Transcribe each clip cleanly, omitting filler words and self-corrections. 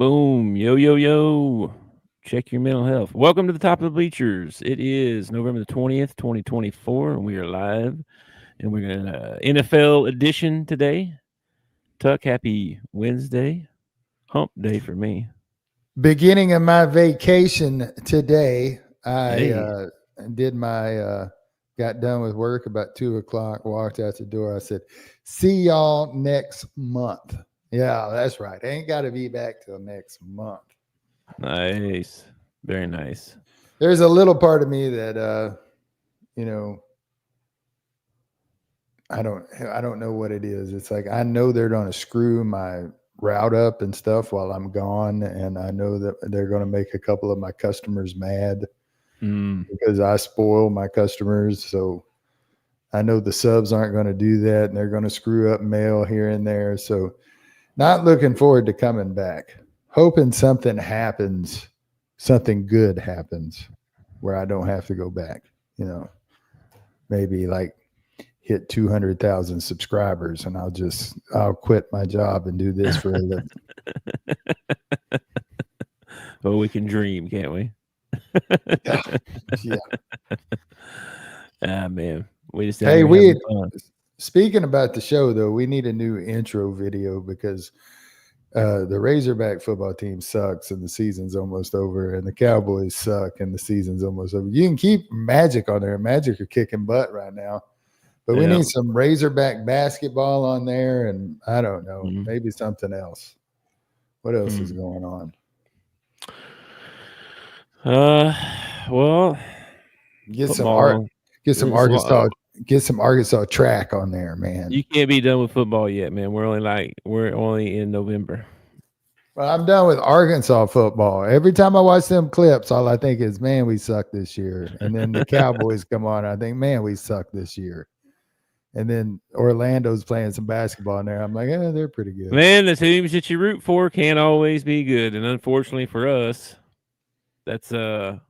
Boom. Yo, yo, yo. Check your mental health. Welcome to the top of the bleachers. It is November the 20th, 2024, and we are live. And we're going to NFL edition today. Tuck, happy Wednesday. Hump day for me. Beginning of my vacation today, I Hey. did my got done with work about 2:00, walked out the door. I said, see y'all next month. Yeah, that's right. I ain't got to be back till next month. Nice. Very nice. There's a little part of me that you know, I don't know what it is. It's like I know they're going to screw my route up and stuff while I'm gone, and I know that they're going to make a couple of my customers mad because I spoil my customers. So I know the subs aren't going to do that, and they're going to screw up mail here and there. So not looking forward to coming back. Hoping something happens, something good happens where I don't have to go back. Maybe like hit 200,000 subscribers and I'll quit my job and do this for a living. Well, we can dream, can't we? Yeah. Ah, man. We just Hey, having fun. Speaking about the show though, we need a new intro video because the Razorback football team sucks and the season's almost over, and the Cowboys suck and the season's almost over. You can keep Magic on there. Magic are kicking butt right now. But we need some Razorback basketball on there, and I don't know, maybe something else. What else is going on? Well, get football, some Arkansas track on there, man. You can't be done with football yet, man. We're only in November. Well, I'm done with Arkansas football. Every time I watch them clips, all I think is, man, we suck this year. And then the Cowboys come on, I think, man, we suck this year. And then Orlando's playing some basketball in there. I'm like, they're pretty good. Man, the teams that you root for can't always be good. And unfortunately for us, that's how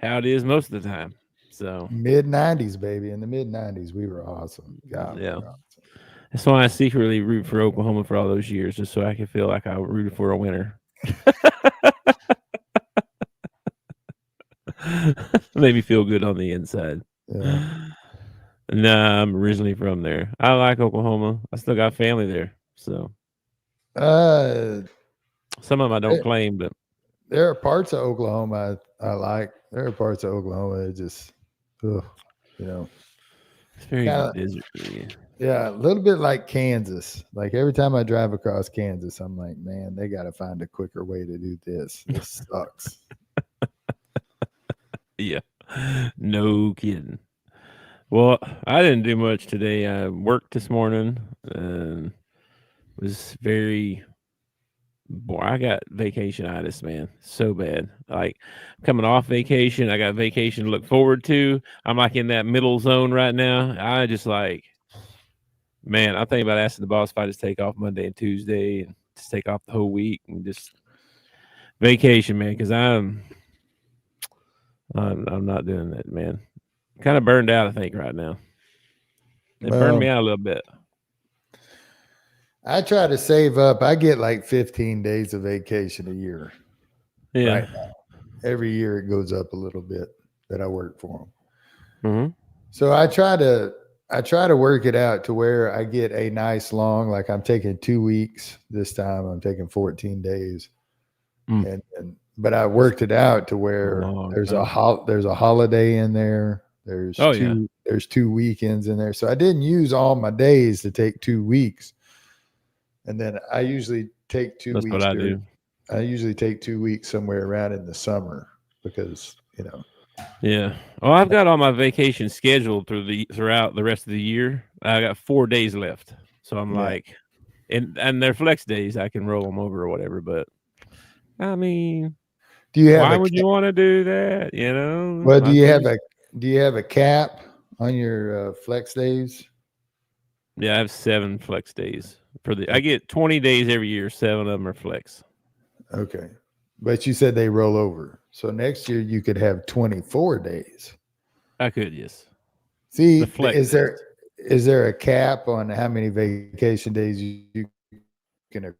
it is most of the time. So mid-90s, baby. In the mid-90s, we were awesome. God, yeah. we were awesome. That's why I secretly root for Oklahoma for all those years, just so I can feel like I rooted for a winner. Made me feel good on the inside. Yeah. Nah, I'm originally from there. I like Oklahoma. I still got family there. So some of them I don't claim, but there are parts of Oklahoma I like. There are parts of Oklahoma that just, it's very deserty. Yeah, a little bit like Kansas. Like every time I drive across Kansas, I'm like, man, they got to find a quicker way to do this. This sucks. Yeah, no kidding. Well, I didn't do much today. I worked this morning and was very boy, I got vacationitis, man. So bad. Like coming off vacation, I got vacation to look forward to. I'm like in that middle zone right now. I just like, man, I think about asking the boss if I just take off Monday and Tuesday and just take off the whole week and just vacation, man, because I'm not doing that, man. Kind of burned out, I think, right now. It burned me out a little bit. I try to save up. I get like 15 days of vacation a year. Yeah. Right now. Every year it goes up a little bit that I work for them. Mm-hmm. So I try to work it out to where I get a nice long, like I'm taking 2 weeks this time. I'm taking 14 days. But I worked it out to where there's a holiday in there. There's there's 2 weekends in there. So I didn't use all my days to take 2 weeks. And then I usually take 2 weeks. That's what I do. I usually take 2 weeks somewhere around in the summer because, Yeah. Well, I've got all my vacations scheduled throughout the rest of the year. I got 4 days left. So I'm like, and they're flex days. I can roll them over or whatever. But I mean, why would you want to do that? Well, do you have a cap on your flex days? Yeah, I have 7 flex days I get 20 days every year. 7 of them are flex. Okay. But you said they roll over. So next year you could have 24 days. I could, yes. See, is there a cap on how many vacation days you can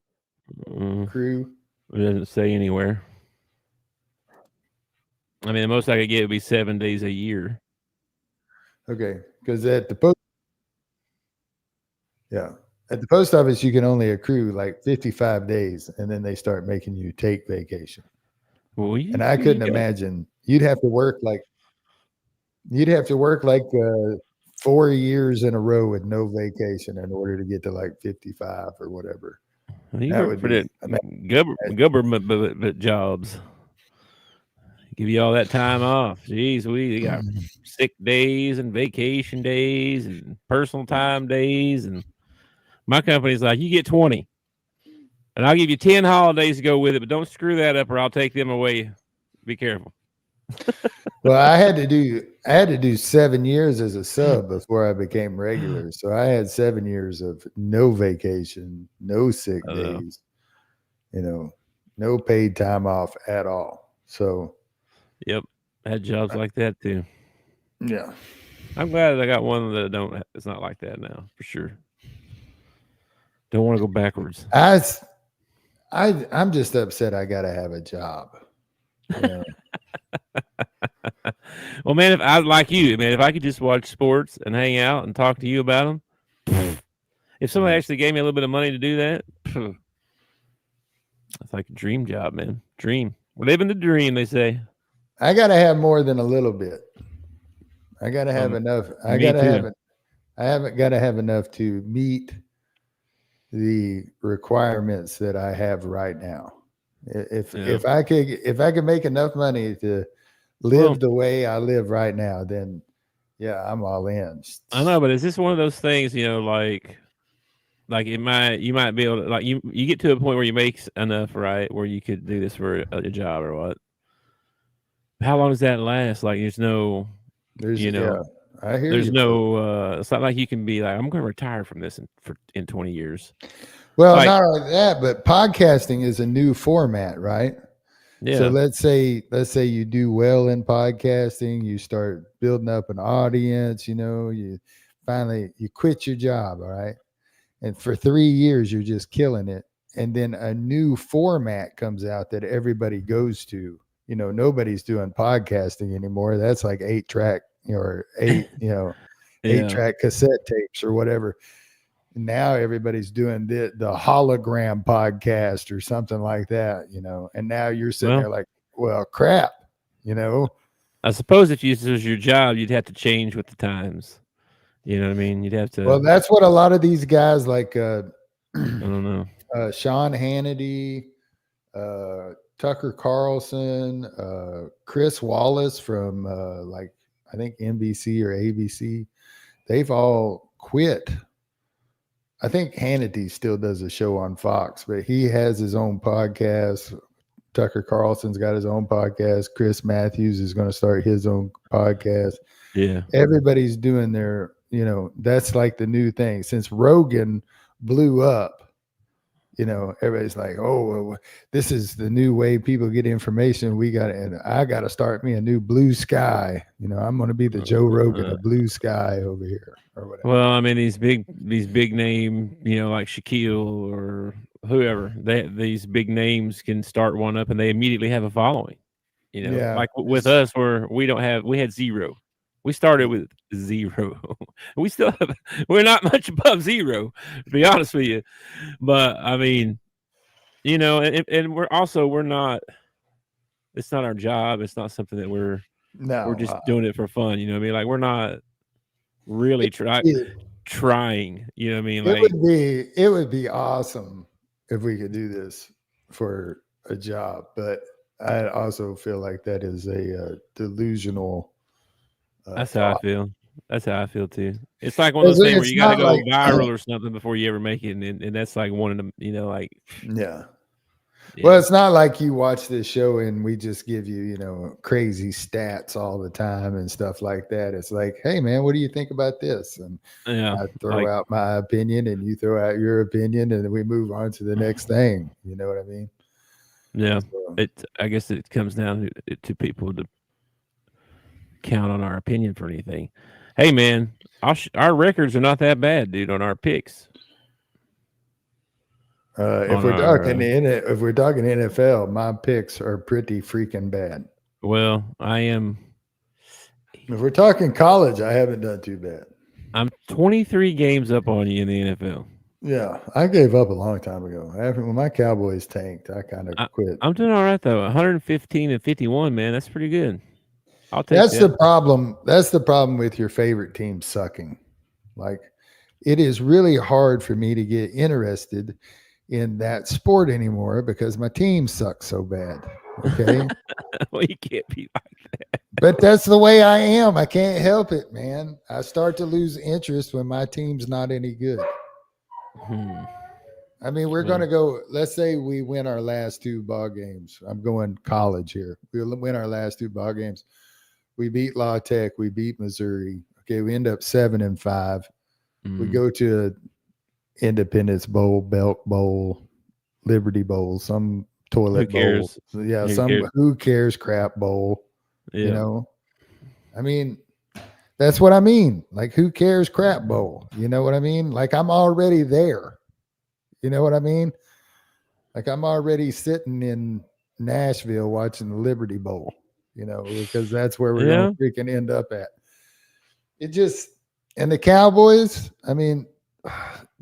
accrue? It doesn't say anywhere. I mean, the most I could get would be 7 days a year. Okay, because yeah, at the post office you can only accrue like 55 days, and then they start making you take vacation. Well, And I you couldn't got imagine you'd have to work like 4 years in a row with no vacation in order to get to like 55 or whatever. you That work would for be that government jobs. Give you all that time off. Jeez, we got sick days and vacation days and personal time days, and my company's like, you get 20, and I'll give you 10 holidays to go with it, but don't screw that up, or I'll take them away. Be careful. Well, I had to do 7 years as a sub before I became regular. So I had 7 years of no vacation, no sick Uh, days, you know, no paid time off at all. So yep, had jobs like that too. yeah, I'm glad I got one that don't. It's not like that now for sure. Don't want to go backwards. I, I'm just upset I got to have a job. You know, Well, man, if I like you, man, if I could just watch sports and hang out and talk to you about them, if somebody yeah. actually gave me a little bit of money to do that, that's like a dream job, man. Dream. We're living the dream, they say. I got to have more than a little bit. I got to have enough. I got Me to have too. it. I haven't got to have enough to meet the requirements that I have right now. If Yeah. if I could make enough money to Well, live the way I live right now, then yeah, I'm all in. I know, but is this one of those things, like it might you might be able to, like, you get to a point where you make enough, right, where you could do this for a job or what? How long does that last? Like, there's no, There's you yeah, know, I hear there's you, bro. no. It's not like you can be like, I'm going to retire from this in 20 years. Well, Like, not only that, but podcasting is a new format, right? So yeah, let's say you do well in podcasting, you start building up an audience, you finally you quit your job, all right? And for 3 years you're just killing it, and then a new format comes out that everybody goes to. Nobody's doing podcasting anymore. That's like 8 track, or eight yeah. track cassette tapes or whatever. Now everybody's doing the hologram podcast or something like that. And now you're sitting Well, there like, well, crap. you know I suppose if this was your job, you'd have to change with the times. You know what I mean? You'd have to. well, that's what a lot of these guys like I don't know. Sean Hannity, Tucker Carlson, Chris Wallace from like I think NBC or ABC. They've all quit. I think Hannity still does a show on Fox, but he has his own podcast. Tucker Carlson's got his own podcast. Chris Matthews is going to start his own podcast. Yeah. Everybody's doing that's like the new thing. Since Rogan blew up, everybody's like, oh, well, this is the new way people get information. And I got to start me a new blue sky. I'm going to be the Joe Rogan Uh, of blue sky over here or whatever. well, I mean, these big name, like Shaquille or whoever, these big names can start one up and they immediately have a following. Yeah. Like with us, where we had zero. We started with zero. We still have, we're not much above zero, to be honest with you. But I mean, and we're not. It's not our job. It's not something that we're No. just doing it for fun. You know what I mean? Like, we're not really It, trying. You know what I mean? it Like, would be awesome if we could do this for a job, but I also feel like that is a delusional that's how I thought. feel. That's how I feel too. It's like one of those things where It's you got to not go like viral or something before you ever make it, and that's like one of them. Like, yeah. Well, yeah, it's not like you watch this show and we just give you, crazy stats all the time and stuff like that. It's like, hey, man, what do you think about this? And yeah, I throw like, out my opinion and you throw out your opinion and then we move on to the next thing. You know what I mean? yeah. So, I guess it comes down to people to count on our opinion for anything. Hey, man, our records are not that bad, dude. On our picks, If on we're talking our. if we're talking NFL, my picks are pretty freaking bad. Well, I am. If we're talking college, I haven't done too bad. I'm 23 games up on you in the NFL. Yeah, I gave up a long time ago. After when my Cowboys tanked, I kind of I, quit. I'm doing all right though. 115 and 51, man. That's pretty good. I'll take That's that. the problem. That's the problem with your favorite team sucking. Like, it is really hard for me to get interested in that sport anymore because my team sucks so bad. Okay. Well, you can't be like. But that's the way I am. I can't help it, man. I start to lose interest when my team's not any good. Hmm. I mean, we're going Well, to go. Let's say we win our last two ball games. I'm going college here. We'll win our last two ball games. We beat La Tech. We beat Missouri. Okay, we end up 7-5. We mm, go to Independence Bowl, Belk Bowl, Liberty Bowl, some who toilet bowl. cares? So, yeah, Who some cares? who cares crap bowl. You Yeah. know, I mean, that's what I mean. Like, who cares crap bowl? You know what I mean? Like, I'm already there. You know what I mean? Like, I'm already sitting in Nashville watching the Liberty Bowl, because that's where we're going Yeah. to freaking end up at. It just, and the Cowboys, I mean,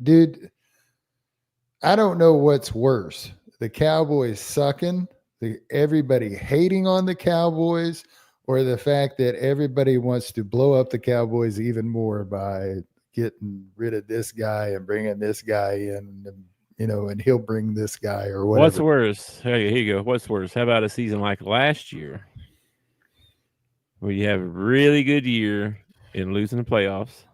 dude, I don't know what's worse. The Cowboys sucking, everybody hating on the Cowboys, or the fact that everybody wants to blow up the Cowboys even more by getting rid of this guy and bringing this guy in, and he'll bring this guy or What's whatever. worse? Hey, here you go. What's worse? How about a season like last year where you have a really good year in losing the playoffs?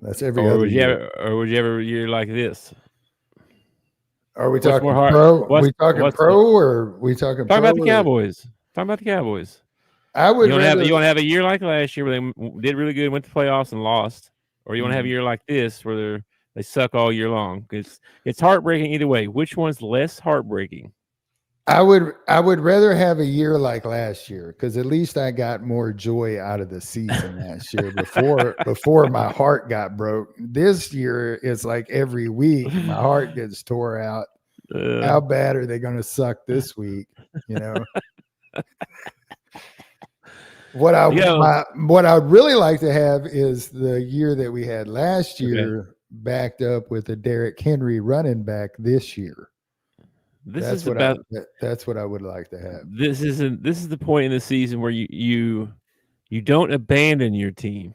That's every Or other would you year. have or would you have a year like this? Are we What's more talking hard? pro? What's We talking what's the pro or we talking talk pro about the or Cowboys. Talk about the Cowboys. I would You rather want to have a year like last year where they did really good, went to playoffs and lost, or you want to have a mm, year like this where they suck all year long. It's heartbreaking either way. Which one's less heartbreaking? I would rather have a year like last year because at least I got more joy out of the season last year before my heart got broke. This year it's like every week my heart gets tore out. uh, How bad are they going to suck this week? You know what I you know, my what I'd really like to have is the year that we had last okay. year backed up with a Derrick Henry running back this year. This is about That's what I would like to have. this is the point in the season where you don't abandon your team,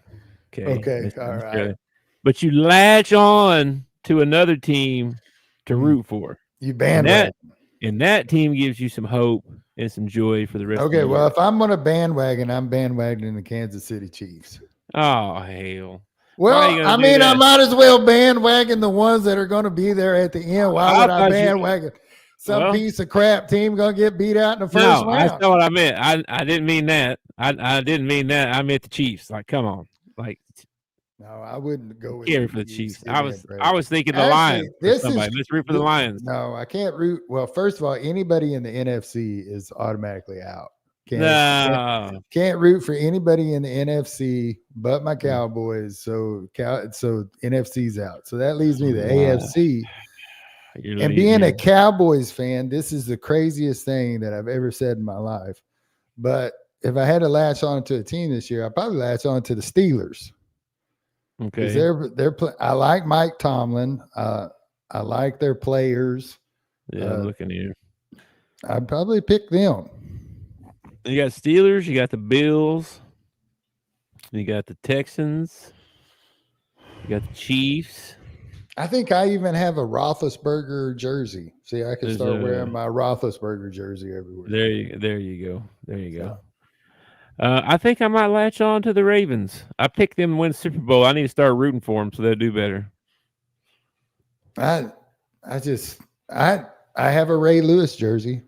okay, Okay, all right. necessarily, but you latch on to another team to Mm, root for, you and that bandwagon. and that team gives you some hope and some joy for the rest of the Okay, well, year. if I'm gonna bandwagon, I'm bandwagoning the Kansas City Chiefs. Oh hell! Why are you Well, gonna I do mean, I that? might as well bandwagon the ones that are going to be there at the end. Why I would I thought you bandwagon some well. piece of crap team going to get beat out in the first No, that's round? not what I meant. I didn't mean that. I didn't mean that. I meant the Chiefs. Like, come on, like No, I wouldn't go with care the for the Chiefs. Chiefs. Give me a I break. was thinking the Actually, Lions or somebody. Let's root for the Lions. no, I can't root. Well, first of all, anybody in the NFC is automatically out. Can't No. can't root for anybody in the NFC but my Cowboys. So NFC's out. So that leaves me the Wow. AFC. You're And being a you're Cowboys fan, this is the craziest thing that I've ever said in my life. But if I had to latch on to a team this year, I'd probably latch on to the Steelers because okay. I like Mike Tomlin. I like their players. Yeah, I'm Uh, looking here. I'd probably pick them. You got Steelers. You got the Bills. You got the Texans. You got the Chiefs. I think I even have a Roethlisberger jersey. See, I can There's start wearing a my Roethlisberger jersey everywhere. there you go. There you go. So I think I might latch on to the Ravens. I picked them to win Super Bowl. I need to start rooting for them so they'll do better. I I just I have a Ray Lewis jersey.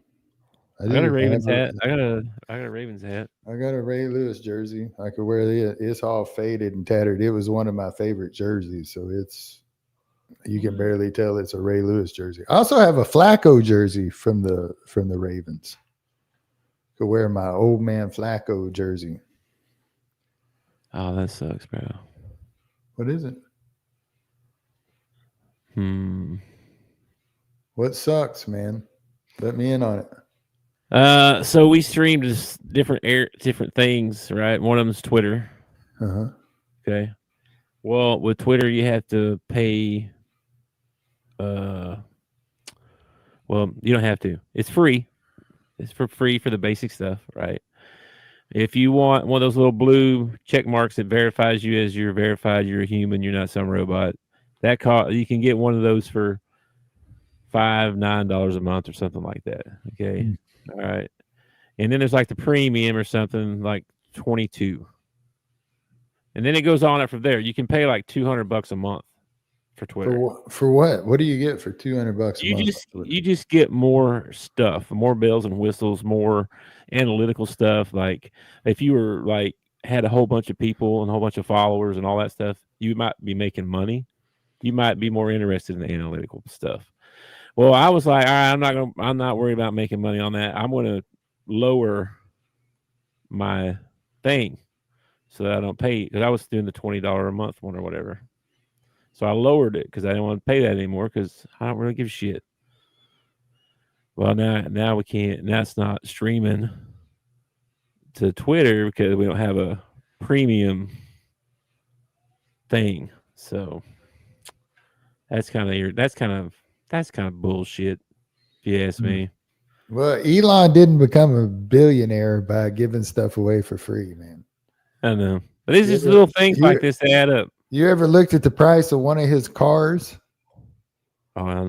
I I got a do. Ravens hat. I got a Ravens hat. I got a Ray Lewis jersey. I could wear it. It's all faded and tattered. It was one of my favorite jerseys, so you can barely tell it's a Ray Lewis jersey. I also have a Flacco jersey from the Ravens. Could wear my old man Flacco jersey. Oh, that sucks, bro. What is it? Hmm. What sucks, man? Let me in on it. So we streamed different things, right? One of them's Twitter. Uh-huh. Okay. Well, with Twitter, you have to pay. Uh, well, you don't have to. It's free. It's for free for the basic stuff, right? If you want one of those little blue check marks that verifies you as you're verified, you're a human, you're not some robot. You can get one of those for $9 a month or something like that. Okay. Mm. All right. And then there's like the premium or something like 22. And then it goes on up from there. You can pay like $200 a month for Twitter. For what? What do you get for $200 a You month? just get more stuff, more bells and whistles, more analytical stuff. Like if you were like had a whole bunch of people and a whole bunch of followers and all that stuff, you might be making money. You might be more interested in the analytical stuff. Well, I was like, all right, I'm not worried about making money on that. I'm gonna lower my thing so that I don't pay, because I was doing the $20 a month one or whatever. So I lowered it because I didn't want to pay that anymore because I don't really give a shit. Well, now we can't. Now it's not streaming to Twitter because we don't have a premium thing. So that's kind of bullshit, if you ask me. Well, Elon didn't become a billionaire by giving stuff away for free, man. I know, but it's just little things like this that add up. You ever looked at the price of one of his cars? Oh, I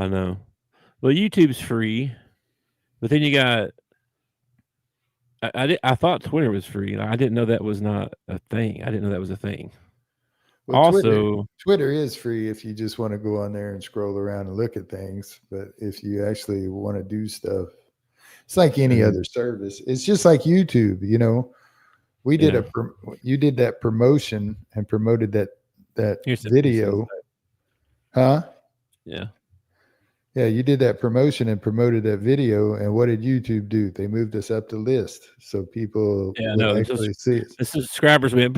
know. Well, YouTube's free, but then you got. I thought Twitter was free. I didn't know that was not a thing. I didn't know that was a thing. Well, Also, Twitter is free if you just want to go on there and scroll around and look at things. But if you actually want to do stuff, it's like any other service. It's just like YouTube. You know, we did you did that promotion and promoted that video, huh? Yeah. Yeah, you did that promotion and promoted that video, and what did YouTube do? They moved us up the list so people would actually see it. The subscribers went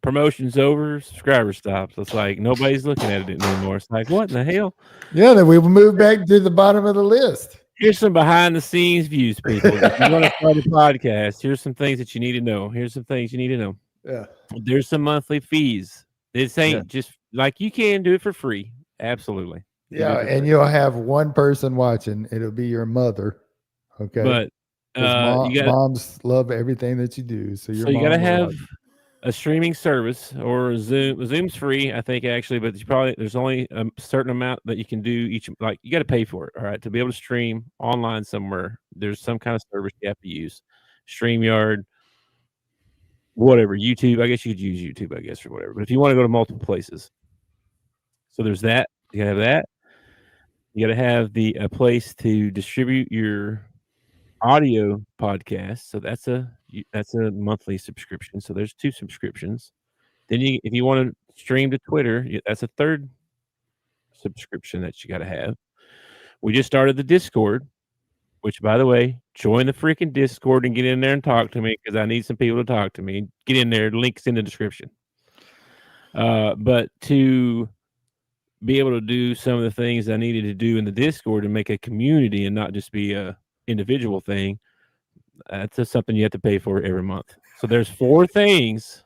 promotion's over, subscriber stops. It's like nobody's looking at it anymore. It's like, what in the hell? Yeah, then we moved back to the bottom of the list. Here's some behind the scenes views, people. If you want to start a podcast, here's some things that you need to know. Here's some things you need to know. Yeah. There's some monthly fees. This ain't just like you can do it for free. Absolutely. Yeah, and you'll have one person watching. It'll be your mother. Okay. But moms love everything that you do. So you got to have a streaming service or Zoom. Zoom's free, I think, actually, but there's only a certain amount that you can do each. Like you got to pay for it, all right, to be able to stream online somewhere. There's some kind of service you have to use, StreamYard, whatever, YouTube. I guess you could use YouTube, I guess, or whatever. But if you want to go to multiple places, so there's that. You gotta have that. You gotta have a place to distribute your audio podcast. So that's a monthly subscription. So there's 2 subscriptions. Then if you want to stream to Twitter, that's a third subscription that you got to have. We just started the Discord, which, by the way, join the freaking Discord and get in there and talk to me because I need some people to talk to me. Get in there. Links in the description. But to be able to do some of the things I needed to do in the Discord and make a community and not just be a individual thing, that's just something you have to pay for every month. So there's 4 things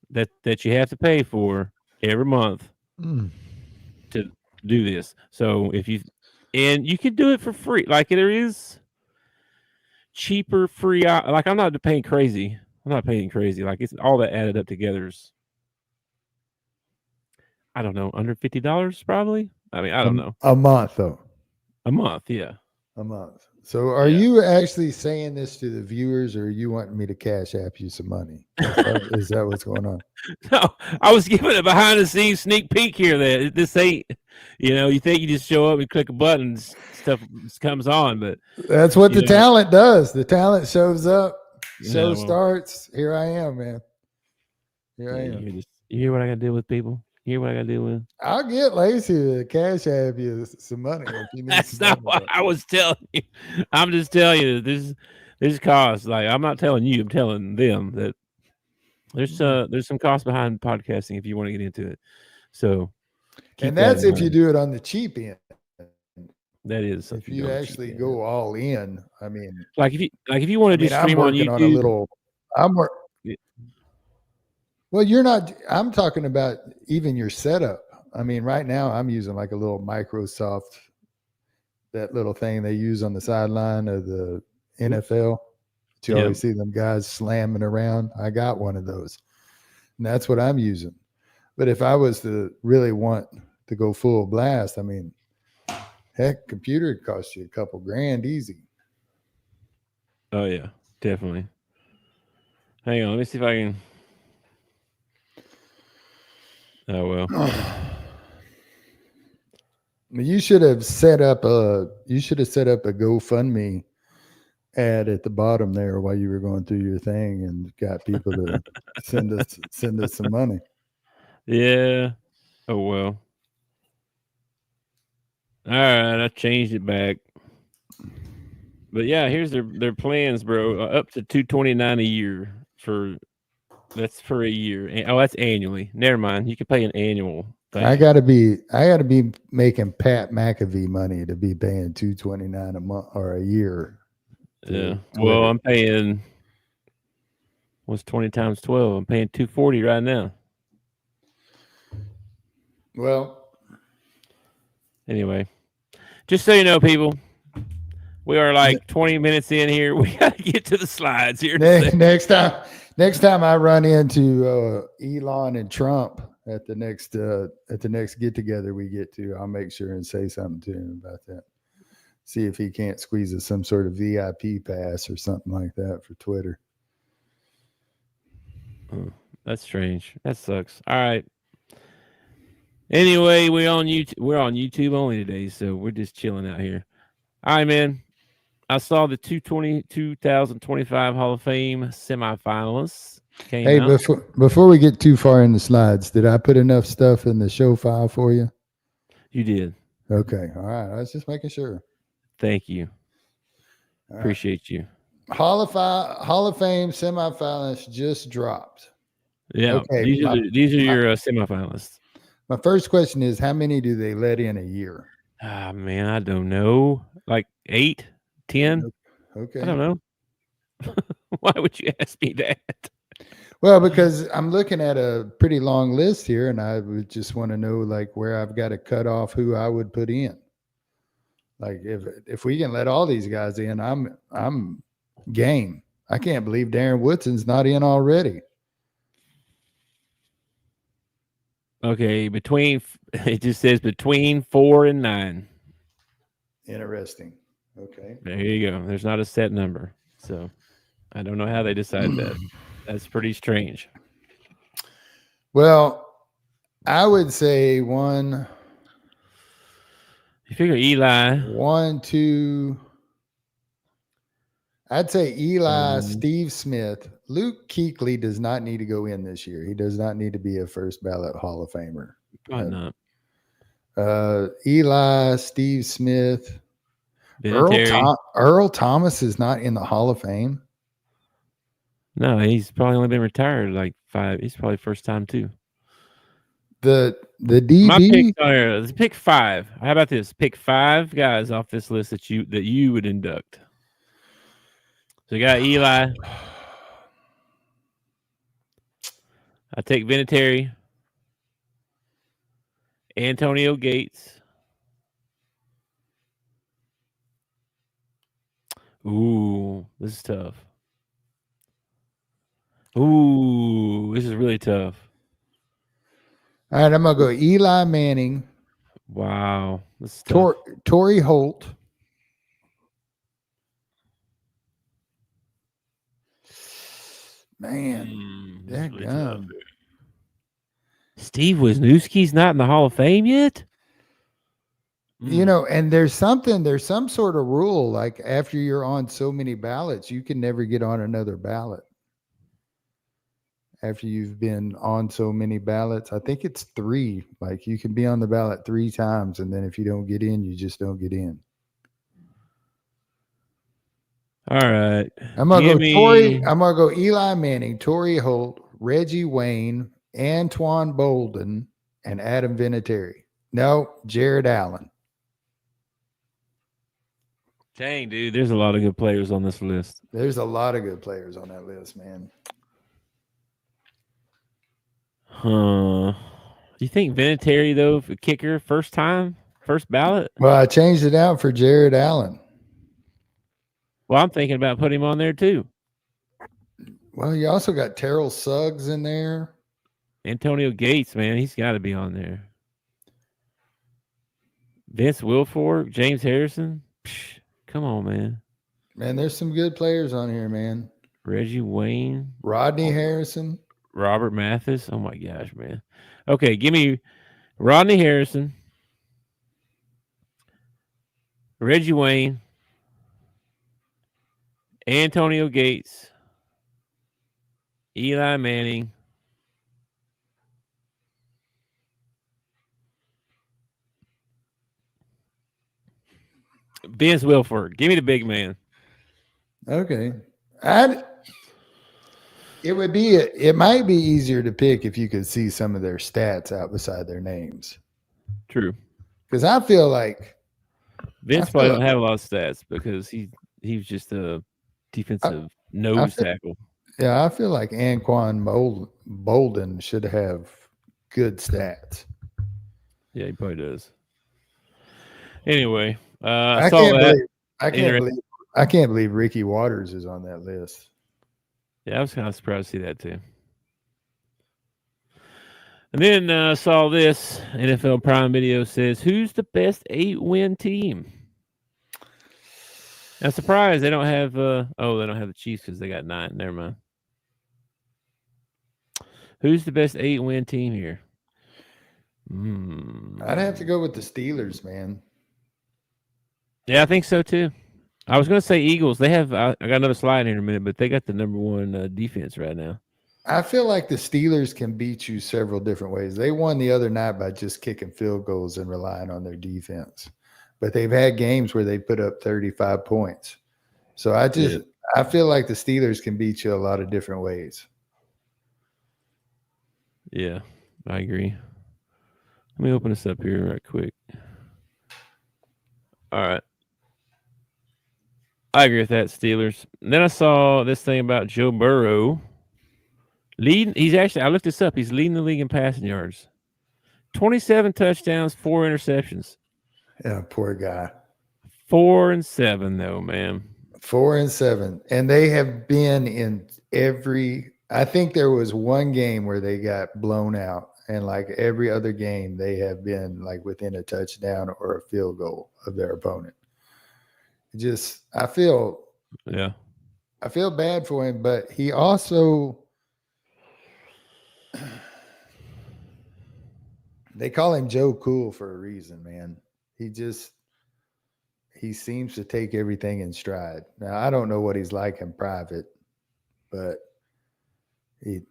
that you have to pay for every month to do this. So and you can do it for free. Like there is cheaper free. Like I'm not paying crazy. Like it's all that added up together is, I don't know, under $50 probably. I mean, I don't know. A month though. A month, yeah. A month. So are you actually saying this to the viewers, or are you wanting me to cash app you some money? Is that what's going on? No, I was giving a behind the scenes sneak peek here that this ain't, you think you just show up and click a button, stuff comes on, but that's what the talent does. The talent shows up, show starts. Here I am, man. Here I am. You hear what I got to deal with, people? You hear what I got to deal with? I'll get Lacey to cash app you some money if you need. That's not what I was telling you. I'm just telling you that there's costs. Like I'm not telling you, I'm telling them that there's some cost behind podcasting if you want to get into it. So Keep And that in that's if you mind. do it on the cheap end. That If is you if you go on the actually cheap go end. all in, Like if you want I to mean, just I'm stream on working on a YouTube, little. I'm work. y- Well, you're not. I'm talking about even your setup. I mean, right now I'm using like a little Microsoft, that little thing they use on the sideline of the NFL. But you yeah. always see them guys slamming around. I got one of those, and that's what I'm using. But if I was to really want to go full blast, I mean, heck, computer would cost you a couple grand easy. Oh yeah, definitely. Hang on, let me see if I can. Oh well. You should have set up a GoFundMe ad at the bottom there while you were going through your thing and got people to send us some money. Yeah. Oh well. All right, I changed it back. But yeah, here's their plans, bro. Up to 229 a year for that's for a year. Oh, that's annually. Never mind. You can pay an annual thing. I gotta be making Pat McAfee money to be paying 229 a month or a year Yeah. to Well, Twitter. I'm paying what's 20 times 12? I'm paying 240 right now. Well, Anyway, just so you know, people, we are like 20 minutes in here. We got to get to the slides here in a second. next time I run into Elon and Trump at the next get together we get to, I'll make sure and say something to him about that. See if he can't squeeze us some sort of VIP pass or something like that for Twitter. Oh, that's strange. That sucks. All right. Anyway, we're on YouTube only today, so we're just chilling out here. All right, man. I saw the 2025 Hall of Fame semifinalists came Hey, out. before we get too far in the slides, did I put enough stuff in the show file for you? You did. Okay, all right. I was just making sure. Thank you. All right. Appreciate you. Hall of Fame semifinalists just dropped. Yeah, Okay, these are your semifinalists. my first question is, how many do they let in a year? Ah, man, I don't know. Like 8, 10? I Okay. don't know. Why would you ask me that? Well, because I'm looking at a pretty long list here, and I would just want to know like where I've got to cut off who I would put in. Like if we can let all these guys in, I'm game. I can't believe Darren Woodson's not in already. Okay, it just says between 4 and 9. Interesting. Okay. There you go. There's not a set number. So, I don't know how they decided that. That's pretty strange. Well, I would say one, You figure Eli. one, two. I'd say Eli, Um, Steve Smith, Luke Kuechly does not need to go in this year. He does not need to be a first ballot Hall of Famer. Probably not. Eli, Steve Smith, Vinatieri. Earl Thomas is not in the Hall of Fame. No, he's probably only been retired like 5. He's probably first time too. The My pick DB, let's pick 5. How about this? Pick 5 guys off this list that you would induct. So you got Eli. I take Vinatieri, Antonio Gates. Ooh, this is tough. Ooh, this is really tough. all right, I'm gonna go Eli Manning, Wow, this is tough. Torrey Holt, man, This is that really tough. gum. Steve Wisniewski's not in the Hall of Fame yet? And there's some sort of rule like after you're on so many ballots, you can never get on another ballot. After you've been on so many ballots, I think it's 3. Like you can be on the ballot 3 times, and then if you don't get in, you just don't get in. All right. I'm gonna Give go me I'm gonna go Eli Manning, Torrey Holt, Reggie Wayne, Antoine Bolden, and Adam Vinatieri. No, Jared Allen. Dang, dude, there's a lot of good players on this list. There's a lot of good players on that list, man. Huh. You think Vinatieri, though, for kicker, first time, first ballot? Well, I changed it out for Jared Allen. Well, I'm thinking about putting him on there, too. Well, you also got Terrell Suggs in there. Antonio Gates, man, he's got to be on there. Vince Wilfork, James Harrison. Psh, come on, man. Man, there's some good players on here, man. Reggie Wayne, Rodney Harrison. Robert Mathis. Oh my gosh, man. Okay, give me Rodney Harrison, Reggie Wayne, Antonio Gates, Eli Manning, Vince Wilfork. Give me the big man. Okay. It might be easier to pick if you could see some of their stats out beside their names. True. Because I feel like Vince probably don't have a lot of stats because he's just a defensive nose tackle. Yeah, I feel like Anquan Bolden should have good stats. Yeah, he probably does. Anyway, I can't believe Ricky Waters is on that list. Yeah, I was kind of surprised to see that too. And then saw this NFL Prime Video says, "Who's the best 8-win team?" I'm surprised they don't have. They don't have the Chiefs because they got 9. Never mind. Who's the best 8-win team here? I'd have to go with the Steelers, man. Yeah, I think so too. I was going to say Eagles. They have. I got another slide here in a minute, but they got the number 1 defense right now. I feel like the Steelers can beat you several different ways. They won the other night by just kicking field goals and relying on their defense. But they've had games where they put up 35 points. So I feel like the Steelers can beat you a lot of different ways. Yeah, I agree. Let me open this up here right quick. All right. I agree with that, Steelers. And then I saw this thing about Joe Burrow. I looked this up. He's leading the league in passing yards. 27 touchdowns, 4 interceptions. Yeah, poor guy. 4-7 though, man. 4-7. And they have been in I think there was one game where they got blown out. And like every other game, they have been like within a touchdown or a field goal of their opponent. I feel bad for him, but he also, they call him Joe Cool for a reason, man. He seems to take everything in stride. Now, I don't know what he's like in private, but you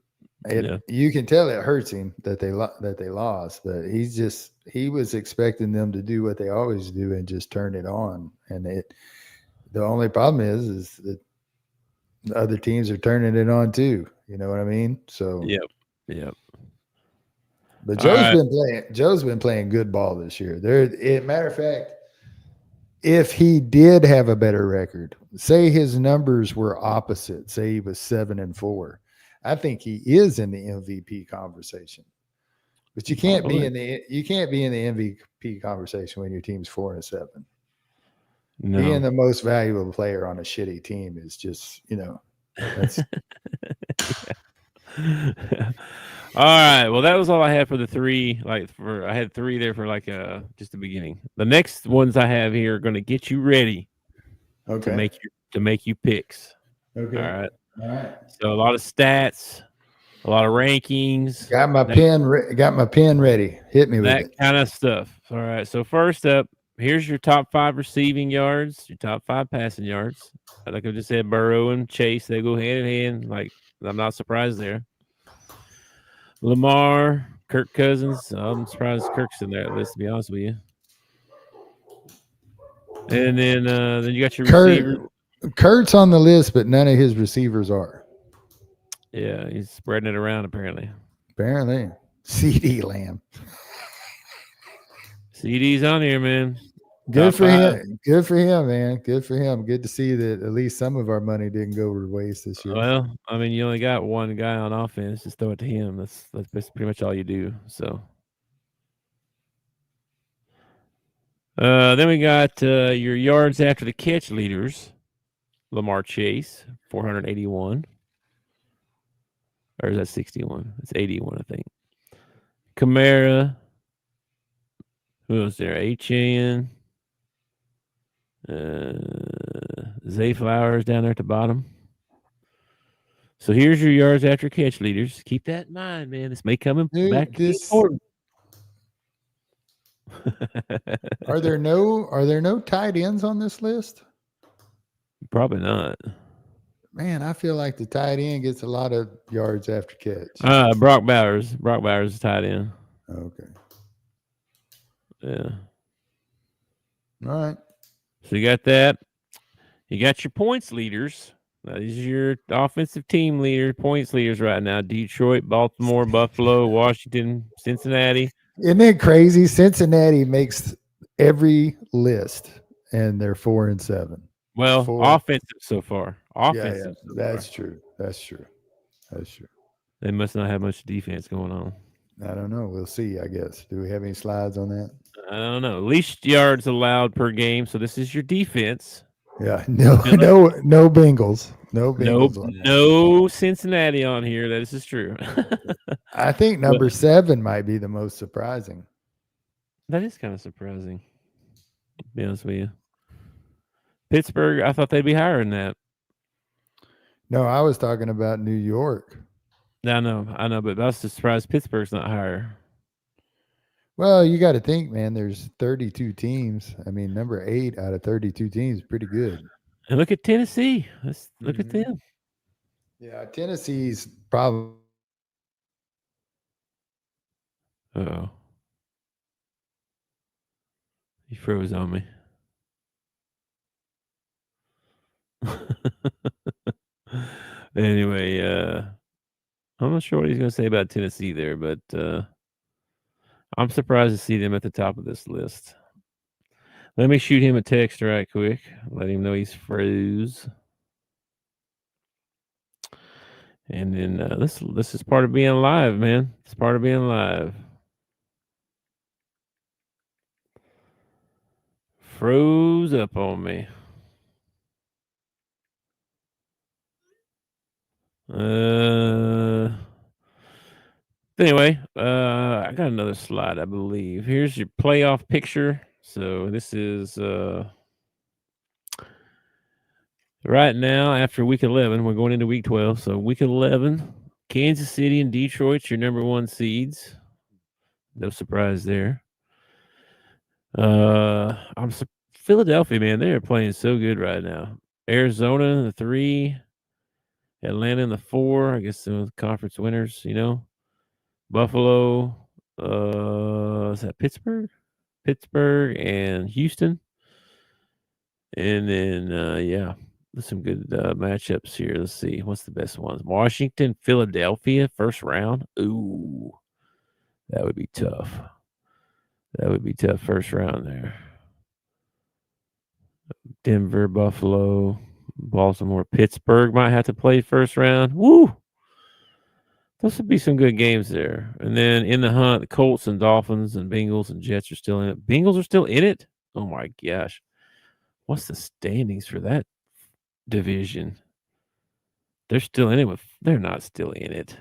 can tell it hurts him that they lost, but he was expecting them to do what they always do and just turn it on. And the only problem is that the other teams are turning it on too. You know what I mean? So yep. But Joe's been playing good ball this year. Matter of fact, if he did have a better record, say his numbers were opposite, say he was 7-4, I think he is in the MVP conversation. But you can't be in the MVP conversation when your team's 4-7. No. Being the most valuable player on a shitty team is just, that's All right. Well, that was all I had for the 3. I had 3 there for just the beginning. The next ones I have here are going to get you ready. Okay. To make you picks. Okay. All right. So a lot of stats, a lot of rankings. Got my pen ready. Hit me with it. That kind of stuff. All right. So first up, here's your top 5 receiving yards, your top 5 passing yards. Like I just said, Burrow and Chase, they go hand in hand. Like, I'm not surprised there. Lamar, Kirk Cousins. I'm surprised Kirk's in that list, to be honest with you. And then you got your receiver. Kurt's on the list, but none of his receivers are. Yeah, he's spreading it around apparently. CeeDee Lamb. CD's on here, man. Good Top for 5. him. Good for him, man. Good for him. Good to see that at least some of our money didn't go to waste this year. Well, I mean, you only got one guy on offense. Just throw it to him. That's pretty much all you do. So, then we got your yards after the catch leaders. Lamar Chase, 481. Or is that 61? It's 81, I think. Kamara. Who was there? HN. Zay Flowers down there at the bottom. So here's your yards after catch leaders. Keep that in mind, man. This may come back Dude, to be this important. are there no tight ends on this list? Probably not. Man, I feel like the tight end gets a lot of yards after catch. Brock Bowers. Brock Bowers is tight end. Okay. Yeah. All right. So you got that. You got your points leaders. These are your offensive team leaders, points leaders right now. Detroit, Baltimore, Buffalo, Washington, Cincinnati. Isn't it crazy? Cincinnati makes every list and they're 4-7. Well, offensive so far. Offensive. Yeah. That's true. That's true. That's true. They must not have much defense going on. I don't know. We'll see, I guess. Do we have any slides on that? I don't know. Least yards allowed per game. So this is your defense. Yeah. No Bengals. No Bengals on that. No Cincinnati on here. This is true. I think number 7 might be the most surprising. That is kind of surprising, to be honest with you. Pittsburgh, I thought they'd be higher than that. No, I was talking about New York. I know, but I was just surprised Pittsburgh's not higher. Well, you got to think, man, there's 32 teams. I mean, number 8 out of 32 teams is pretty good. And look at Tennessee. Let's look at them. Yeah, Tennessee's probably. Uh-oh. He froze on me. Anyway, I'm not sure what he's going to say about Tennessee there, but I'm surprised to see them at the top of this list. Let me shoot him a text right quick. Let him know he's froze. And then this is part of being live, man. It's part of being live. Froze up on me. Anyway, I got another slide, I believe. Here's your playoff picture. So this is right now after week 11. We're going into week 12. So week 11, Kansas City and Detroit, your number 1 seeds. No surprise there. Philadelphia, man, they are playing so good right now. Arizona, the 3. Atlanta in the 4. I guess the conference winners, Buffalo. Is that Pittsburgh? Pittsburgh and Houston. And then, there's some good matchups here. Let's see. What's the best ones? Washington, Philadelphia, first round. Ooh, that would be tough. That would be tough first round there. Denver, Buffalo, Baltimore, Pittsburgh might have to play first round. Woo! Those would be some good games there. And then in the hunt, the Colts and Dolphins and Bengals and Jets are still in it. Bengals are still in it? Oh, my gosh. What's the standings for that division? They're still in it. They're not still in it.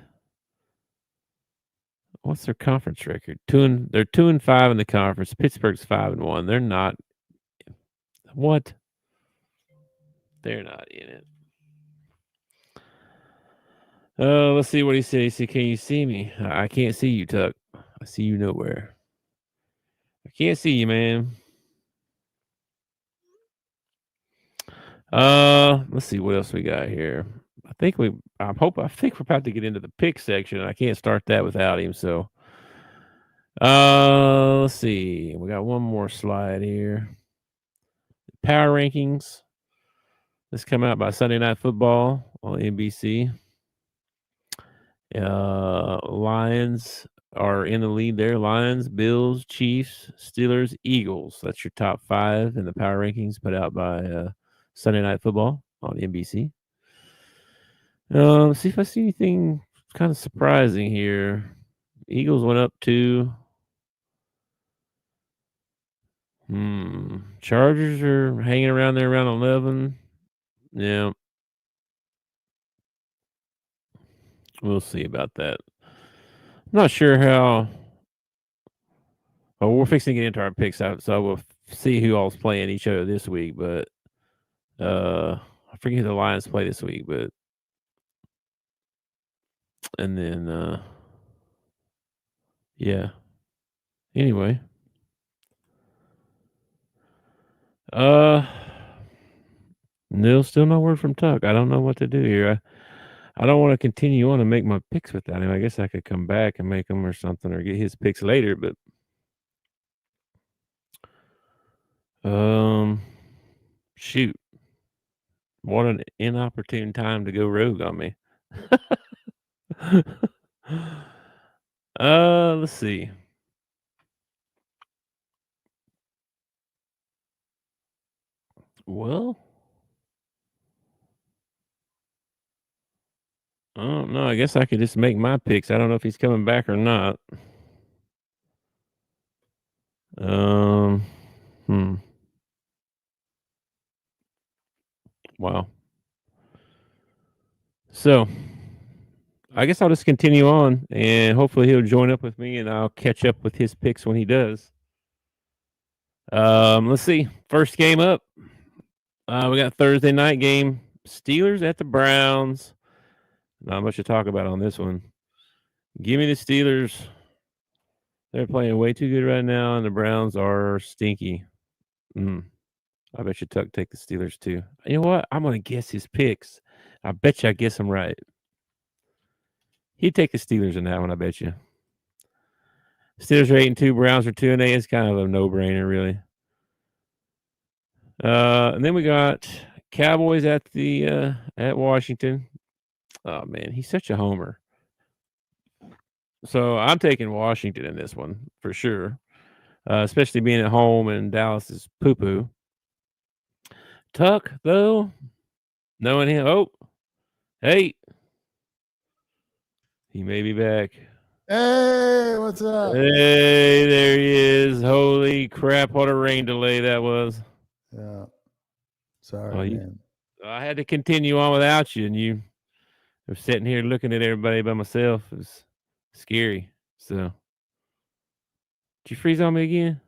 What's their conference record? They're 2-5 in the conference. Pittsburgh's 5-1. They're not. What? They're not in it. Let's see what he says. Can you see me? I can't see you, Tuck. I see you nowhere. I can't see you, man. Let's see what else we got here. I think we're about to get into the pick section. I can't start that without him. So, let's see. We got one more slide here. Power rankings. This come out by Sunday Night Football on NBC. Lions are in the lead there. Lions, Bills, Chiefs, Steelers, Eagles. That's your top 5 in the power rankings put out by Sunday Night Football on NBC. See if I see anything kind of surprising here. Eagles went up 2. Chargers are hanging around there around 11. Yeah, we'll see about that. I'm not sure how. Oh, we're fixing to get into our picks out, so we'll see who all's playing each other this week. But I forget who the Lions play this week, but and then yeah. Anyway, uh, no, still no word from Tuck. I don't know what to do here. I don't want to continue on and make my picks without him. I guess I could come back and make them or something, or get his picks later. But shoot, what an inopportune time to go rogue on me. Let's see. Well, I don't know. I guess I could just make my picks. I don't know if he's coming back or not. Um, hmm. Wow. So, I guess I'll just continue on, and hopefully he'll join up with me, and I'll catch up with his picks when he does. Let's see. First game up. We got Thursday night game. Steelers at the Browns. Not much to talk about on this one. Give me the Steelers. They're playing way too good right now, and the Browns are stinky. I bet you Tuck take the Steelers too. You know what? I'm gonna guess his picks. I bet you I guess them right. He'd take the Steelers in that one. I bet you. Steelers are 8-2. Browns are 2-8. It's kind of a no-brainer, really. And then we got Cowboys at the at Washington. Oh man, he's such a homer. So I'm taking Washington in this one for sure, especially being at home and Dallas is poo poo. Tuck though, knowing him. Oh, hey, he may be back. Hey, what's up? Hey, there he is. Holy crap, what a rain delay that was. Yeah. Sorry, man. I had to continue on without you, and you were sitting here looking at everybody by myself. It was scary. So, did you freeze on me again?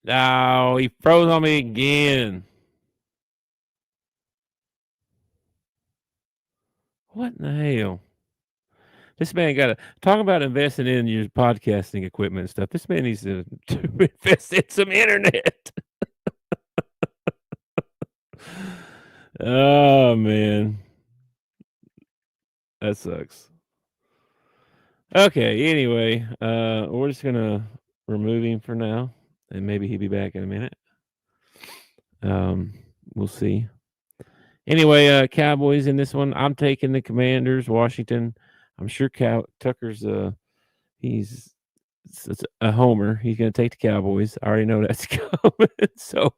No, he froze on me again. What in the hell? This man got to talk about investing in your podcasting equipment and stuff. This man needs to invest in some internet. Oh man, that sucks. Okay. Anyway, we're just gonna remove him for now, and maybe he'll be back in a minute. We'll see. Anyway, Cowboys in this one. I'm taking the Commanders. Washington. I'm sure Tucker's he's it's a homer. He's going to take the Cowboys. I already know that's coming, so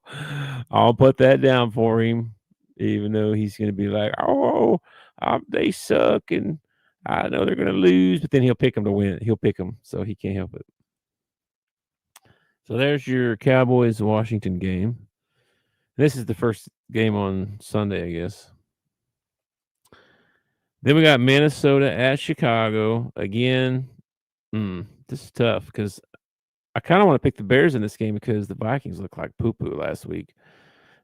I'll put that down for him. Even though he's going to be like, "Oh, they suck," and I know they're going to lose, but then he'll pick them to win. He'll pick them, so he can't help it. So there's your Cowboys Washington game. This is the first game on Sunday, I guess. Then we got Minnesota at Chicago again. This is tough because I kind of want to pick the Bears in this game because the Vikings looked like poo poo last week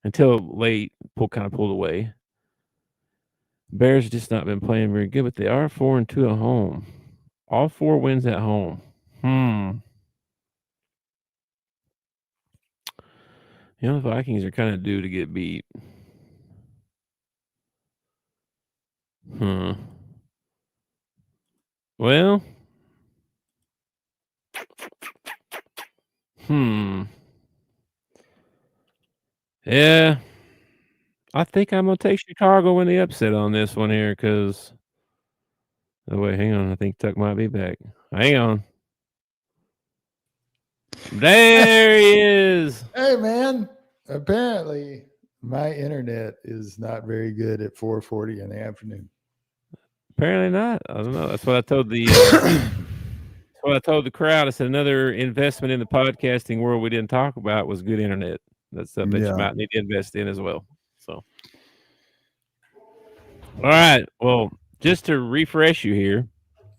until late. Kind of pulled away. Bears have just not been playing very good, but they are 4-2 at home. All 4 wins at home. The Vikings are kind of due to get beat. Well, yeah. I think I'm gonna take Chicago in the upset on this one here because Oh wait, hang on. I think Tuck might be back. Hang on. There he is. Hey, man. Apparently, my internet is not very good at 4:40 in the afternoon. Apparently not. I don't know. That's what I told the. That's what I told the crowd. I said another investment in the podcasting world we didn't talk about was good internet. That's something that you Yeah. might need to invest in as well. So, all right. Well, just to refresh you here,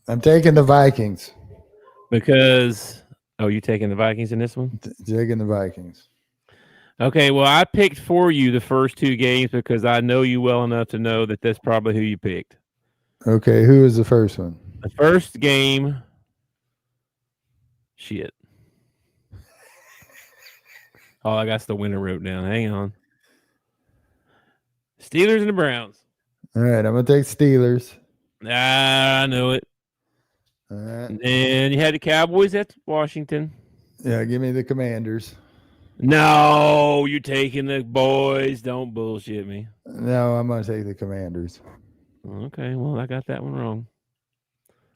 I'm taking the Vikings. because you taking the Vikings in this one? Taking the Vikings. Okay. Well, I picked for you the first two games because I know you well enough to know that that's probably who you picked. Okay, who is the first one? The first game, shit. Oh, I got the winner wrote down. Hang on. Steelers and the Browns. All right, I'm gonna take Steelers. Ah, I know it. All right. And you had the Cowboys at Washington. Yeah, give me the Commanders. No, you're taking the boys. Don't bullshit me. No, I'm gonna take the Commanders. Okay, well, I got that one wrong.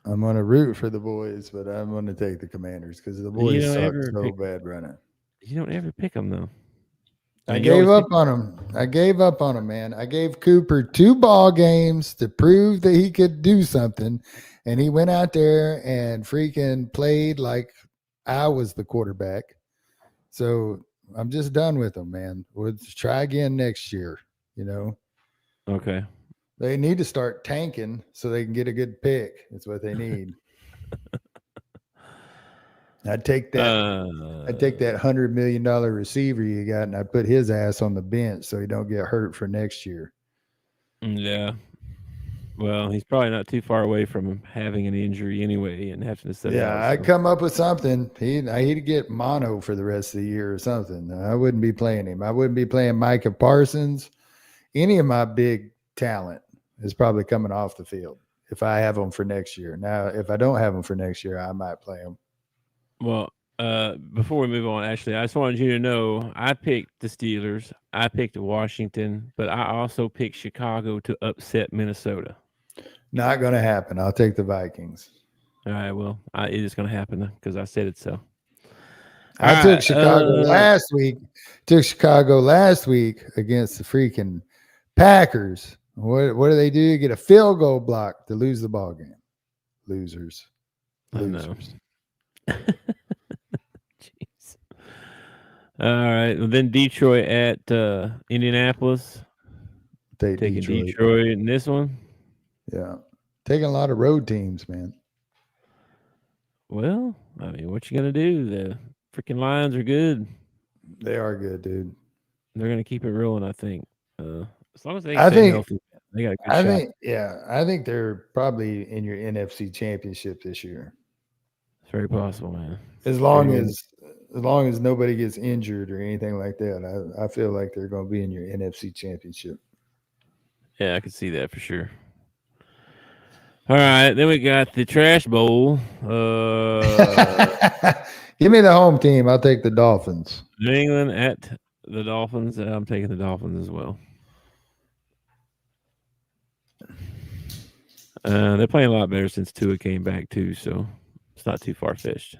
I'm gonna root for the boys, but I'm gonna take the Commanders because the You boys don't suck ever so pick. bad right now. You don't ever pick them though. I You gave always pick. up on him. I gave up on him, man. I gave Cooper 2 ball games to prove that he could do something, and he went out there and freaking played like I was the quarterback. So I'm just done with him, man. We'll try again next year. You know, Okay. they need to start tanking so they can get a good pick. That's what they need. I'd take that. I'd take that $100 million receiver you got, and I'd put his ass on the bench so he don't get hurt for next year. Yeah. Well, he's probably not too far away from having an injury anyway and having to sit out. Yeah, I'd So. come up with something. He'd get mono for the rest of the year or something. I wouldn't be playing him. I wouldn't be playing Micah Parsons. Any of my big talent is probably coming off the field if I have them for next year. Now, if I don't have them for next year, I might play them. Well, before we move on, Ashley, I just wanted you to know I picked the Steelers. I picked Washington, but I also picked Chicago to upset Minnesota. Not going to happen. I'll take the Vikings. All right, well, it is going to happen because I said it so. I took Chicago last week. Took Chicago last week against the freaking Packers. What do? Get a field goal block to lose the ball game. Losers. Jeez. All right. Well, then Detroit at Indianapolis. Taking Detroit in this one. Yeah. Taking a lot of road teams, man. Well, I mean, what you gonna do? The freaking Lions are good. They are good, dude. They're gonna keep it rolling, I think. As long as they stay healthy, they got a good shot. I think they're probably in your NFC championship this year. It's very possible, man. As long as nobody gets injured or anything like that, I feel like they're going to be in your NFC championship. Yeah, I can see that for sure. All right, then we got the Trash Bowl. Give me the home team. I'll take the Dolphins. New England at the Dolphins. I'm taking the Dolphins as well. They're playing a lot better since Tua came back too, so it's not too far fetched.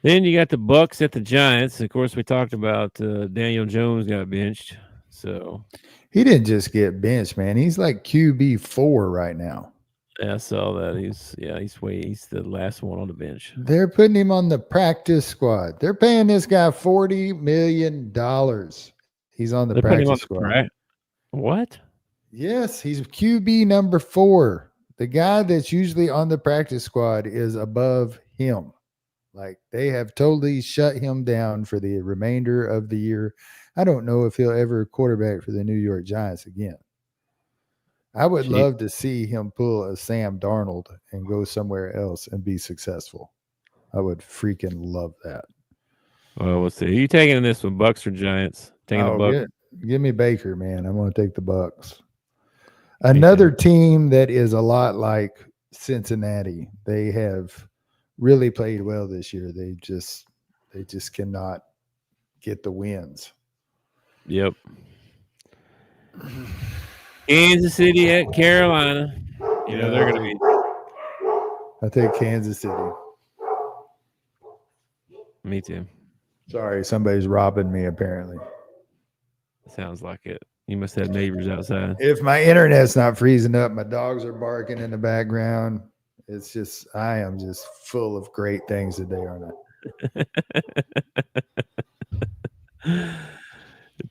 Then you got the Bucks at the Giants. Of course, we talked about Daniel Jones got benched. So he didn't just get benched, man. He's like QB4 right now. Yeah, I saw that. He's the last one on the bench. They're putting him on the practice squad. They're paying this guy $40 million. He's on the practice squad. What? Yes, he's QB number 4. The guy that's usually on the practice squad is above him. Like, they have totally shut him down for the remainder of the year. I don't know if he'll ever quarterback for the New York Giants again. I would love to see him pull a Sam Darnold and go somewhere else and be successful. I would freaking love that. Well, we'll see. Who you taking in this one, Bucks or Giants? Taking the Bucks. Give me Baker, man. I'm going to take the Bucks. Another team that is a lot like Cincinnati. They have really played well this year. They just cannot get the wins. Yep. Kansas City at Carolina. You know Yeah, they're going to be. I take Kansas City. Me too. Sorry, somebody's robbing me apparently. Sounds like it. You must have neighbors outside. If my internet's not freezing up, my dogs are barking in the background. It's just I am just full of great things today, aren't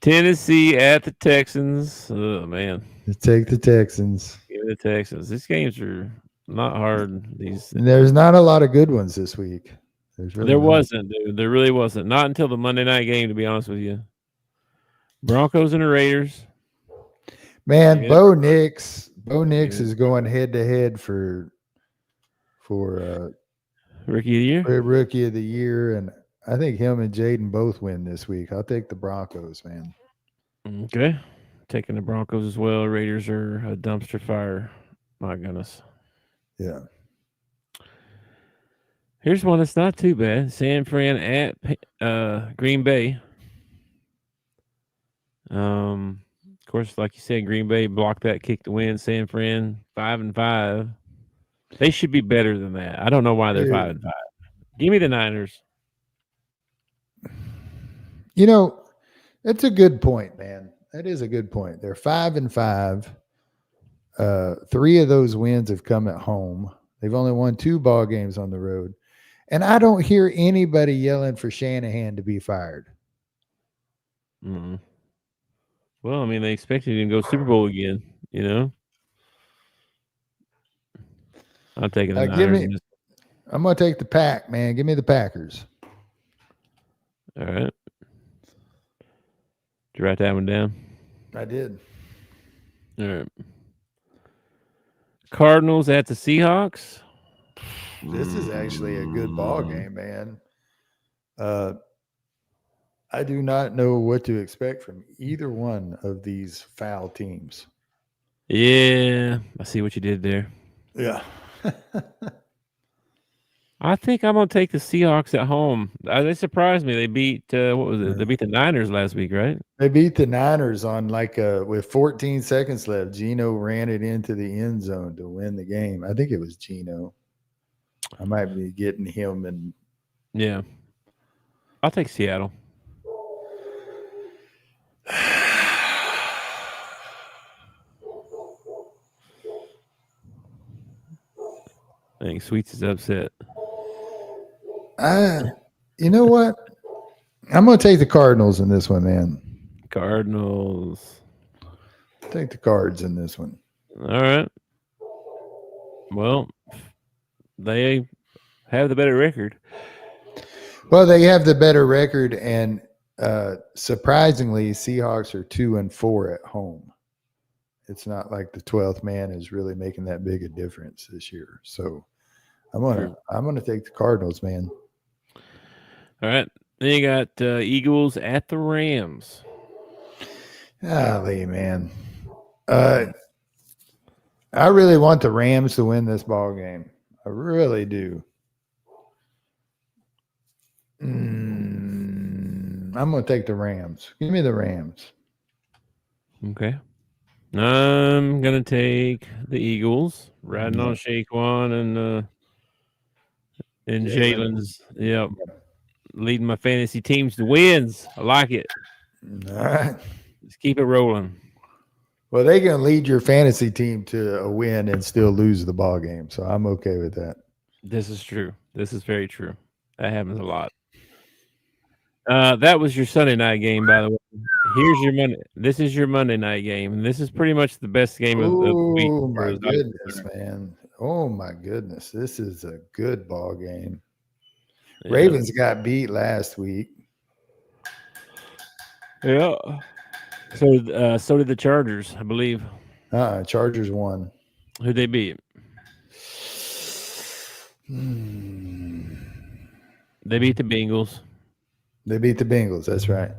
Tennessee at the Texans. Oh man, I? Take the Texans. give me the Texans. These games are not hard. These There's not a lot of good ones this week. There's really there not. wasn't, dude. There really wasn't. Not until the Monday night game, to be honest with you. Broncos and the Raiders. Give Man, me the, Bo give Nix me is going head to head for the rookie of the year. rookie of the year, and I think him and Jaden both win this week. I'll take the Broncos, man. Okay, taking the Broncos as well. Raiders are a dumpster fire. My goodness. Yeah. Here's one that's not too bad. San Fran at Green Bay. Of course, like you said, Green Bay blocked that kick to win. San Fran 5-5. They should be better than that. I don't know why they're 5-5. Give me the Niners. You know, that's a good point, man. That is a good point. They're 5-5. Three of those wins have come at home. They've only won 2 ball games on the road. And I don't hear anybody yelling for Shanahan to be fired. Mm-mm. Well, I mean, they expected him to go Super Bowl again. You know, I'm taking the Niners. I'm going to take the pack, man. Give me the Packers. All right. Did you write that one down? I did. All right. Cardinals at the Seahawks. This is actually a good ball game, man. I do not know what to expect from either one of these foul teams. Yeah, I see what you did there. Yeah. I think I'm gonna take the Seahawks at home. They surprised me. They beat what was it? They beat the Niners last week, right? They beat the Niners on with 14 seconds left. Geno ran it into the end zone to win the game. I think it was Geno. I might be getting him and yeah. I'll take Seattle. I think Sweets is upset. You know what? I'm going to take the Cardinals in this one, man. Cardinals. Take the Cards in this one. All right. Well, they have the better record. Well, they have the better record, and surprisingly, Seahawks are 2-4 at home. It's not like the 12th man is really making that big a difference this year. So I'm gonna take the Cardinals, man. All right. Then you got Eagles at the Rams. Golly, man. I really want the Rams to win this ball game. I really do. I'm going to take the Rams. Give me the Rams. Okay. I'm going to take the Eagles, riding on Shaquan and Jalen's. Yep. Leading my fantasy teams to wins. I like it. All right. Let's keep it rolling. Well, they can lead your fantasy team to a win and still lose the ball game. So I'm okay with that. This is true. This is very true. That happens a lot. That was your Sunday night game, by the way. Here's your Monday. This is your Monday night game, and this is pretty much the best game of the week. Oh my goodness, man! Oh my goodness, this is a good ball game. Yeah. Ravens got beat last week. Yeah. So did the Chargers, I believe. Chargers won. Who'd they beat? They beat the Bengals. They beat the Bengals. That's right.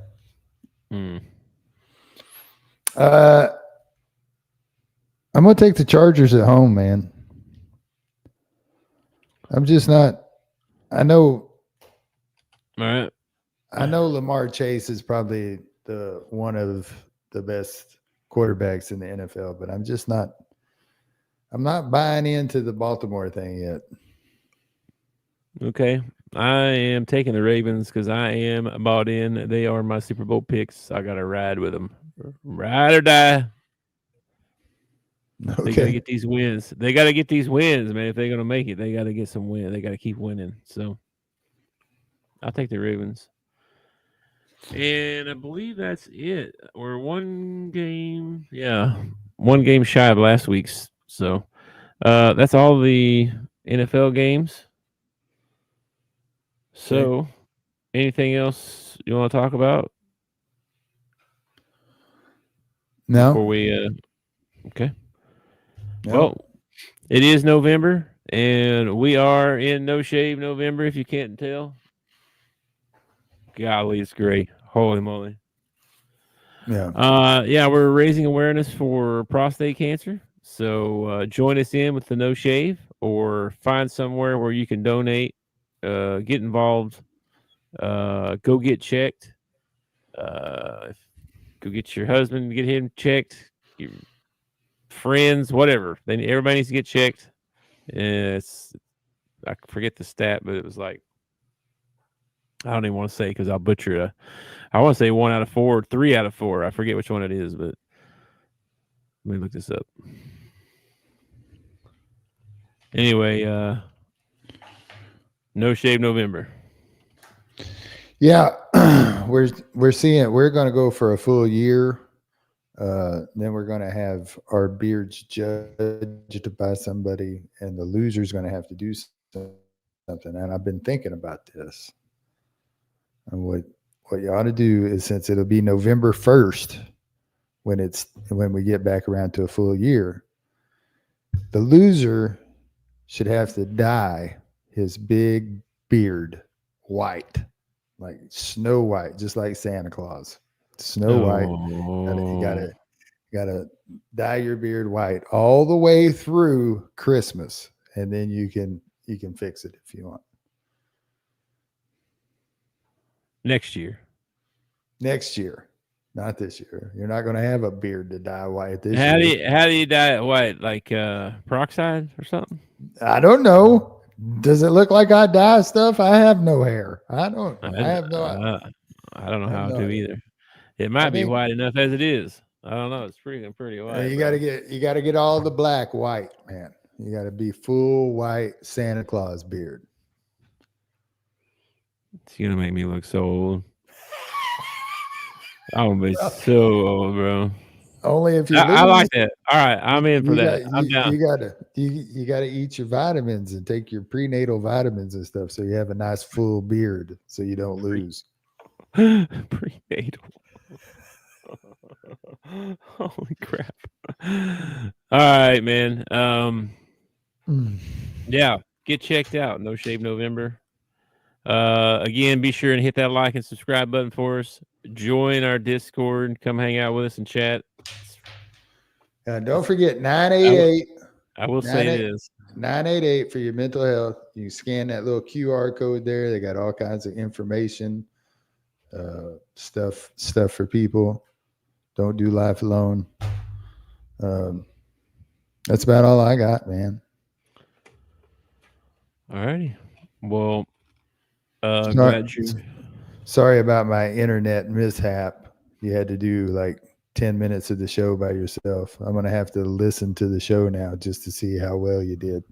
Hmm. I'm gonna take the Chargers at home, man. I'm just not. I know. All right. I know Lamar Chase is probably one of the best quarterbacks in the NFL, but I'm just not I'm not buying into the Baltimore thing yet. Okay. I am taking the Ravens because I am bought in. They are my Super Bowl picks. I got to ride with them. Ride or die. They got to Okay. get these wins. They got to get these wins, man. If they're going to make it, they got to get some win. They got to keep winning. So I'll take the Ravens. And I believe that's it. We're one game shy of last week's. So that's all the NFL games. Okay. So anything else you want to talk about No. before we? Okay. No. Well, it is November, and we are in No Shave November. If you can't tell, golly, it's great. Holy moly! Yeah. Yeah, we're raising awareness for prostate cancer. So join us in with the No Shave, or find somewhere where you can donate. Get involved. Go get checked. Go get your husband, get him checked. Your friends, whatever. Everybody needs to get checked. It's I forget the stat, but it was like I don't even want to say because I'll butcher it. I want to say 1 out of 4, 3 out of 4. I forget which one it is, but let me look this up. Anyway, No Shave November. Yeah. we're seeing we're going to go for a full year. Then we're going to have our beards judged by somebody, and the loser's going to have to do something. And I've been thinking about this. And what you ought to do is, since it'll be November 1st when we get back around to a full year, the loser should have to dye his big beard white, like snow white, just like Santa Claus. Snow white. You Oh, gotta dye your beard white all the way through Christmas, and then you can fix it if you want. next year. Next year, not this year. You're not going to have a beard to dye white this How do year. you dye it white? Like peroxide or something? I don't know. Does it look like I dye stuff? I have no hair. I don't. I, I have no. I don't know I have how no to idea. either. It I might be think white enough as it is. I don't know. It's pretty white, bro. you got to get all the black white, man. You got to be full white Santa Claus beard. It's gonna make me look so old. I'm gonna be Well, so old, bro. only if you I like lose. that. All right, I'm in for You that. got I'm down. you got to eat your vitamins and take your prenatal vitamins and stuff, so you have a nice full beard, so you don't lose. Prenatal. Holy crap! All right, man. Mm. Yeah, get checked out. No Shave November. Again, be sure and hit that like and subscribe button for us. Join our Discord. Come hang out with us and chat. Don't forget I, w- 988 I will say 98 this. 988 for your mental health. You scan that little QR code there. They got all kinds of information, stuff for people. Don't do life alone. Um, that's about all I got, man. All righty. Well, Sorry, glad you. sorry about my internet mishap. You had to do like 10 minutes of the show by yourself. I'm going to have to listen to the show now just to see how well you did.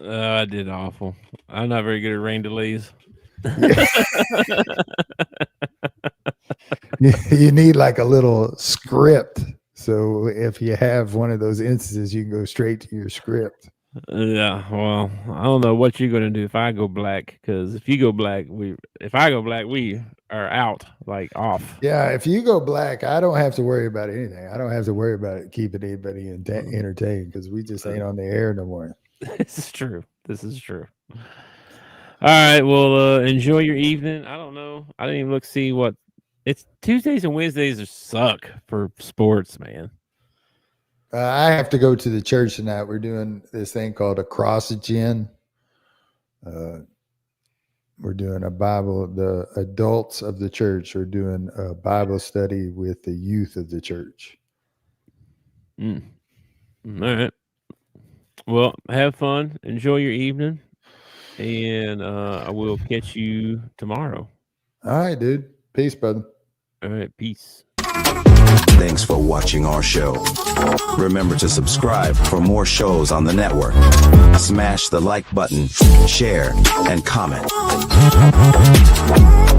I did awful. I'm not very good at rain delays. Yeah. You need like a little script. So if you have one of those instances, you can go straight to your script. Yeah, well, I don't know what you're gonna do if I go black. Because if you go black, if I go black, we are out, like off. Yeah, if you go black, I don't have to worry about anything. I don't have to worry about it keeping anybody entertained because we just ain't on the air no more. This is true. This is true. All right. Well, enjoy your evening. I don't know. I didn't even look see what it's Tuesdays and Wednesdays are suck for sports, man. I have to go to the church tonight. We're doing this thing called a cross gen. Uh, we're doing a Bible. The adults of the church are doing a Bible study with the youth of the church. Mm. All right. Well, have fun. Enjoy your evening, and I will catch you tomorrow. All right, dude. Peace, brother. All right, peace. Thanks for watching our show. Remember to subscribe for more shows on the network. Smash the like button, share, and comment.